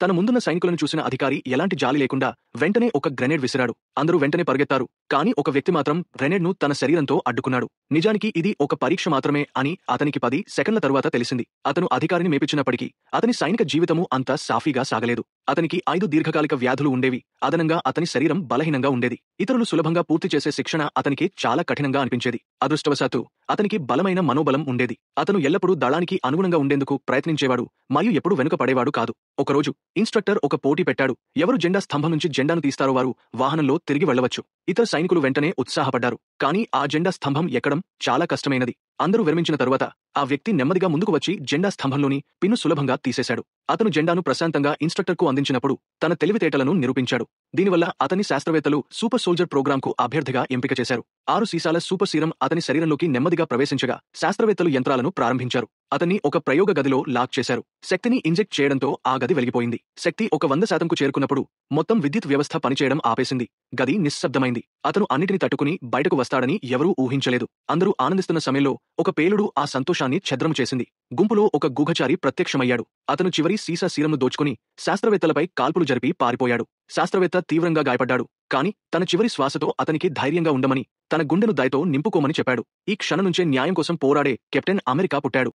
తన ముందున్న సైనికులను చూసిన అధికారి ఎలాంటి జాలి లేకుండా వెంటనే ఒక గ్రెనేడ్ విసిరాడు. అందరూ వెంటనే పరిగెత్తారు. కానీ ఒక వ్యక్తి మాత్రం గ్రెనేడ్ను తన శరీరంతో అడ్డుకున్నాడు. నిజానికి ఇది ఒక పరీక్ష మాత్రమే అని అతనికి 10 సెకన్ల తరువాత తెలిసింది. అతను అధికారిని మేపించినప్పటికీ అతని సైనిక జీవితము అంత సాఫీగా సాగలేదు. అతనికి 5 దీర్ఘకాలిక వ్యాధులు ఉండేవి. అదనంగా అతని శరీరం బలహీనంగా ఉండేది. ఇతరులు సులభంగా పూర్తి చేసే శిక్షణ అతనికి చాలా కఠినంగా అనిపించేది. అదృష్టవశాత్తు అతనికి బలమైన మనోబలం ఉండేది. అతను ఎల్లప్పుడూ దళానికి అనుగుణంగా ఉండేందుకు ప్రయత్నించేవాడు మరియు ఎప్పుడూ వెనుక పడేవాడు కాదు. ఒకరోజు ఇన్స్ట్రక్టర్ ఒక పోటీ పెట్టాడు. ఎవరు జెండా స్తంభం నుంచి జెండాను తీస్తారో వారు వాహనంలో తిరిగి వెళ్లవచ్చు. ఇతర సైనికులు వెంటనే ఉత్సాహపడ్డారు. కానీ ఆ జెండా స్తంభం ఎక్కడం చాలా కష్టమైనది. అందరూ విరమించిన తరువాత ఆ వ్యక్తి నెమ్మదిగా ముందుకు వచ్చి జెండా స్తంభంలోని పిన్ను సులభంగా తీసేశాడు. అతను జెండాను ప్రశాంతంగా ఇన్స్ట్రక్టర్కు అందించినప్పుడు తన తెలివితేటలను నిరూపించాడు. దీనివల్ల అతని శాస్త్రవేత్తలు సూపర్ సోల్జర్ ప్రోగ్రాంకు అభ్యర్థిగా ఎంపిక చేశారు. 6 సీసాల సూపర్ సీరం అతని శరీరంలోకి నెమ్మదిగా ప్రవేశించగా శాస్త్రవేత్తలు యంత్రాలను ప్రారంభించారు. అతన్ని ఒక ప్రయోగ గదిలో లాక్ చేశారు. శక్తిని ఇంజెక్ట్ చేయడంతో ఆ గది వెలిగిపోయింది. శక్తి ఒక 100%కు చేరుకున్నప్పుడు మొత్తం విద్యుత్ వ్యవస్థ పనిచేయడం ఆపేసింది. గది నిశ్శబ్దమైంది. అతను అన్నిటిని తట్టుకుని బయటకు వస్తాడని ఎవరూ ఊహించలేదు. అందరూ ఆనందిస్తున్న సమయంలో ఒక పేలుడు ఆ సంతోషాన్ని ఛద్రం చేసింది. గుంపులో ఒక గూఢచారి ప్రత్యక్షమయ్యాడు. అతను చివరి సీసా సీరంను దోచుకుని శాస్త్రవేత్తలపై కాల్పులు జరిపి పారిపోయాడు. శాస్త్రవేత్త తీవ్రంగా గాయపడ్డాడు. కాని తన చివరి శ్వాసతో అతనికి ధైర్యంగా ఉండమని, తన గుండెను దయతో నింపుకోమని చెప్పాడు. ఈ క్షణం నుంచే న్యాయం కోసం పోరాడే కెప్టెన్ అమెరికా పుట్టాడు.